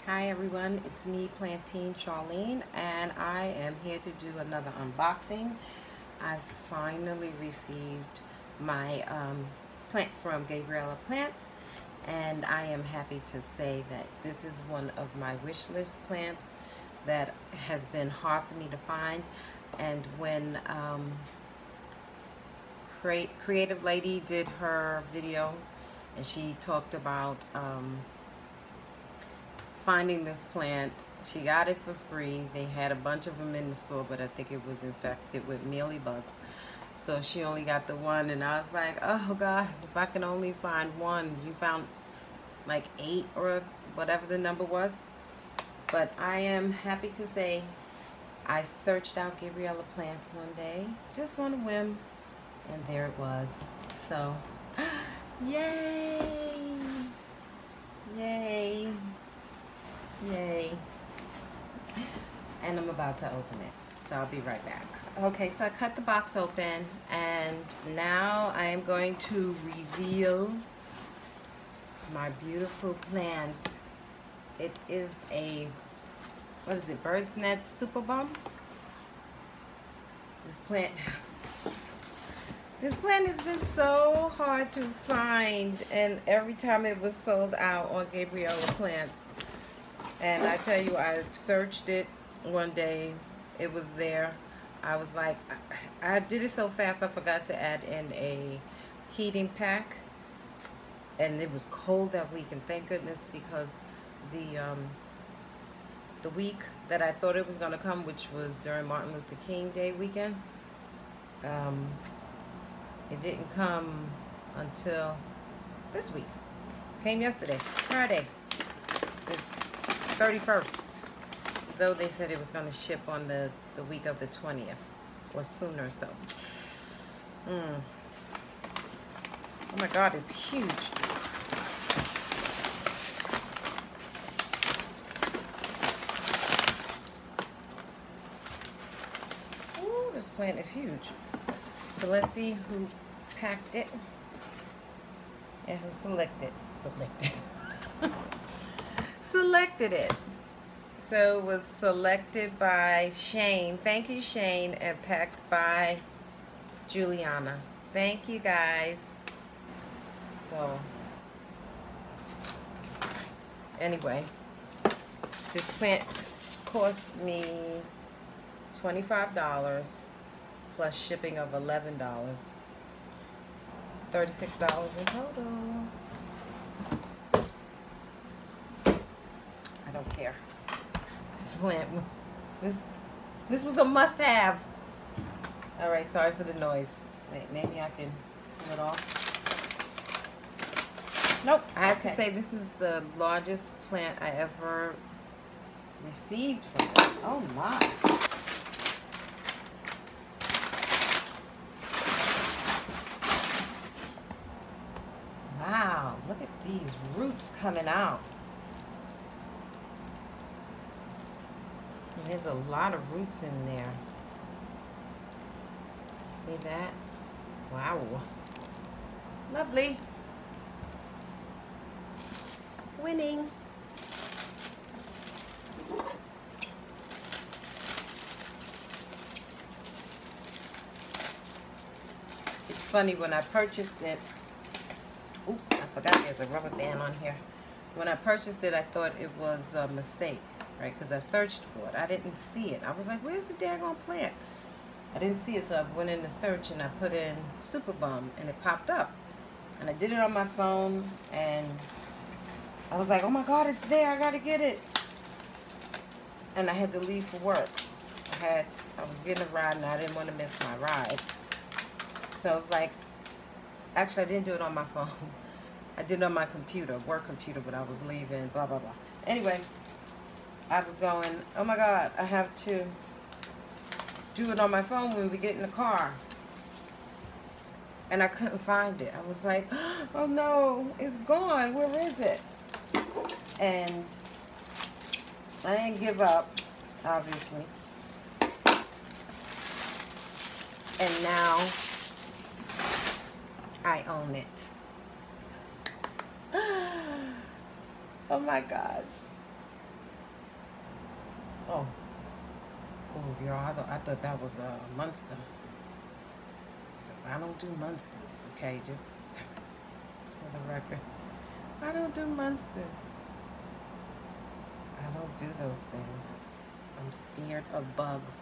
Hi everyone, it's me, Plantain Charlene, and I am here to do another unboxing. I finally received my plant from Gabriella Plants, and I am happy to say that this is one of my wish list plants that has been hard for me to find. And when Creative Lady did her video, and she talked about finding this plant. She got it for free. They had a bunch of them in the store, but I think it was infected with mealybugs. So she only got the one, and I was like, oh God, if I can only find one. You found like 8 or whatever the number was. But I am happy to say I searched out Gabriella Plants one day, just on a whim, and there it was. So, yay! Yay! Yay. And I'm about to open it, so I'll be right back. Okay, so I cut the box open, and now I am going to reveal my beautiful plant. It is a, what is it, Birds Nest Superbum? This plant has been so hard to find, and every time it was sold out on Gabriella Plants. And I tell you, I searched it one day. It was there. I was like, I did it so fast I forgot to add in a heating pack. And it was cold that week, and thank goodness, because the week that I thought it was going to come, which was during Martin Luther King Day weekend, it didn't come until this week. It came yesterday, Friday. 31st, though they said it was going to ship on the week of the 20th or sooner. So oh my God, it's huge. Ooh, this plant is huge. So let's see who packed it and who selected it. So it was selected by Shane. Thank you, Shane, and packed by Juliana. Thank you, guys. So anyway, this plant cost me $25 plus shipping of $11. $36 in total. I don't care. This plant, this was a must-have. All right, sorry for the noise. Wait, maybe I can pull it off. Nope. I have to say, this is the largest plant I ever received from them. Oh my. Wow, look at these roots coming out. There's a lot of roots in there. See that? Wow. Lovely. Winning. It's funny, when I purchased it, oop, I forgot there's a rubber band on here. When I purchased it, I thought it was a mistake. Right, because I searched for it. I didn't see it. I was like, where's the daggone plant? I didn't see it, so I went in the search and I put in Superbum, and it popped up. And I did it on my phone, and I was like, oh my God, it's there. I gotta get it. And I had to leave for work. I was getting a ride, and I didn't want to miss my ride. So I was like, actually, I didn't do it on my phone. I did it on my computer, work computer, but I was leaving, blah, blah, blah. Anyway, I was going, oh my God, I have to do it on my phone when we get in the car. And I couldn't find it. I was like, oh no, it's gone. Where is it? And I didn't give up, obviously. And now I own it. Oh my gosh. Oh, oh, girl, I thought that was a monster. Because I don't do monsters, okay? Just for the record. I don't do monsters. I don't do those things. I'm scared of bugs.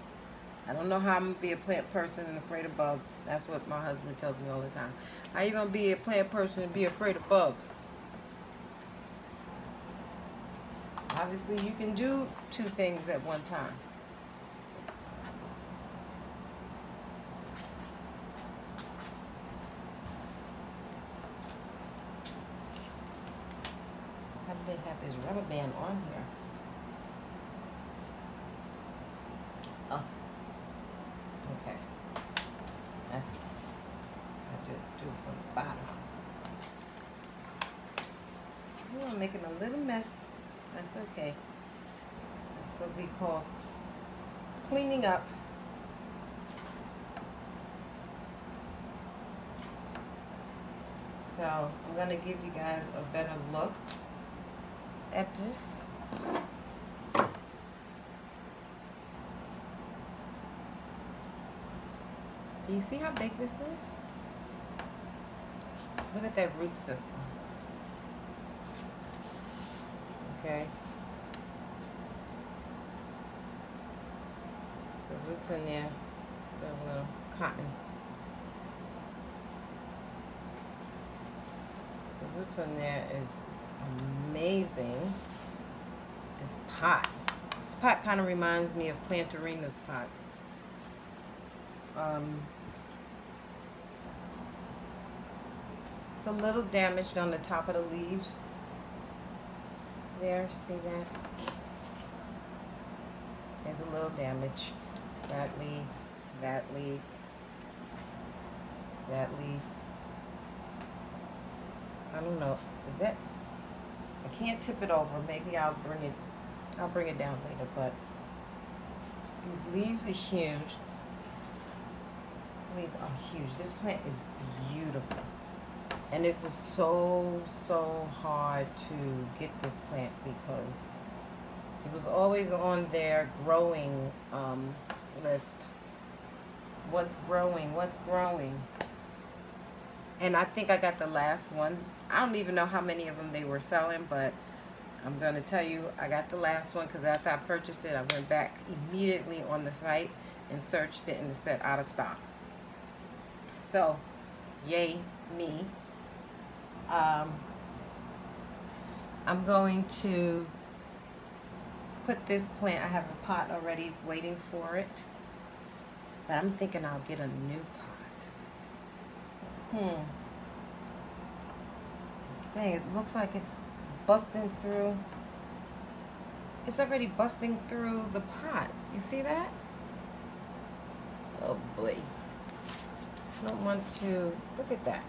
I don't know how I'm going to be a plant person and afraid of bugs. That's what my husband tells me all the time. How you going to be a plant person and be afraid of bugs? Obviously, you can do two things at one time. How do they have this rubber band on here? Oh. Okay. That's I do from the bottom. Oh, I'm making a little mess. That's okay. That's what we call cleaning up. So I'm going to give you guys a better look at this. Do you see how big this is? Look at that root system. Okay. The roots in there, still a little cotton. The roots in there is amazing. This pot. This pot kind of reminds me of Plantarina's pots. It's a little damaged on the top of the leaves. There, see that? There's a little damage. That leaf, that leaf, that leaf. I don't know. Is that? I can't tip it over. Maybe I'll bring it down later. But these leaves are huge. Leaves are huge. This plant is beautiful. And it was so hard to get this plant because it was always on their growing list. What's growing? What's growing? And I think I got the last one. I don't even know how many of them they were selling, but I'm going to tell you I got the last one because after I purchased it, I went back immediately on the site and searched it and it said out of stock. So, yay me. I'm going to put this plant, I have a pot already waiting for it, but I'm thinking I'll get a new pot. Dang, it looks like it's busting through. It's already busting through the pot. You see that? Oh boy. I don't want to, look at that.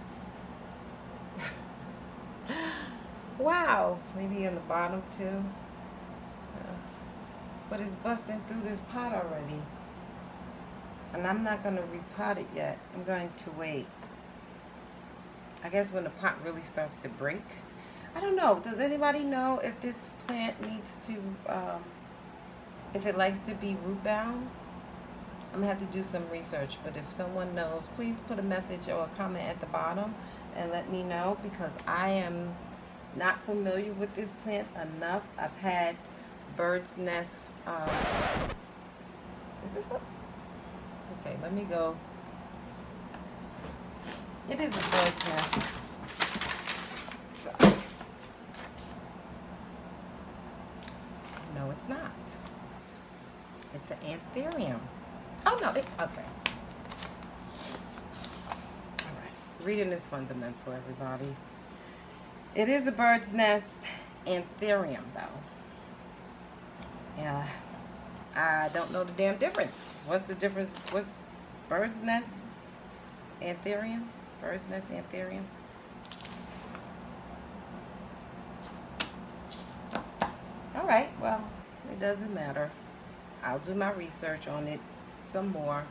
Wow, maybe in the bottom too. But it's busting through this pot already. And I'm not going to repot it yet. I'm going to wait. I guess when the pot really starts to break. I don't know. Does anybody know if this plant needs to, if it likes to be root bound? I'm going to have to do some research. But if someone knows, please put a message or a comment at the bottom and let me know, because I am not familiar with this plant enough. I've had bird's nest. Is this up? Okay, let me go. It is a bird's nest. So, no, it's not. It's an Anthurium. Oh no, okay. All right, reading is fundamental, everybody. It is a bird's nest Anthurium, though. Yeah, I don't know the damn difference. What's the difference? What's bird's nest Anthurium? Bird's nest Anthurium? All right, well, it doesn't matter. I'll do my research on it some more.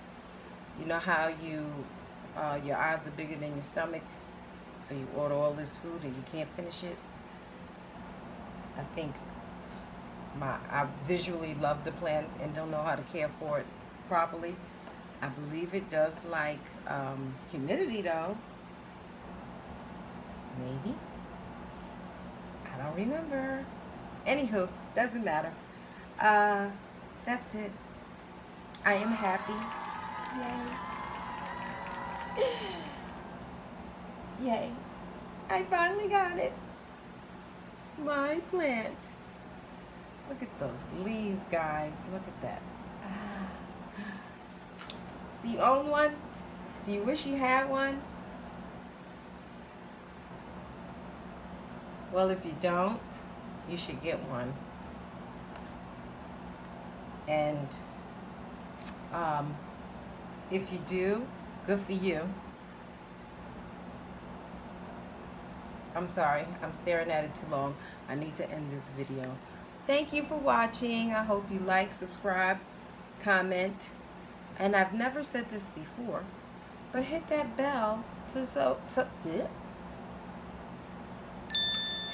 You know how you your eyes are bigger than your stomach, so you order all this food and you can't finish it? I think I visually love the plant and don't know how to care for it properly. I believe it does like humidity though. Maybe. I don't remember. Anywho, doesn't matter. That's it. I am happy. Yay. Yay. I finally got it. My plant. Look at those leaves, guys. Look at that. Do you own one? Do you wish you had one? Well, if you don't, you should get one. And if you do, good for you. I'm sorry, I'm staring at it too long. I need to end this video. Thank you for watching. I hope you like, subscribe, comment. And I've never said this before, but hit that bell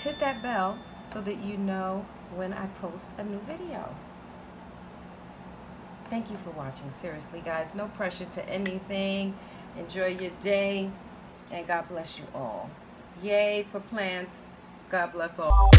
hit that bell so that you know when I post a new video. Thank you for watching. Seriously, guys, no pressure to anything. Enjoy your day, and God bless you all. Yay for plants. God bless all.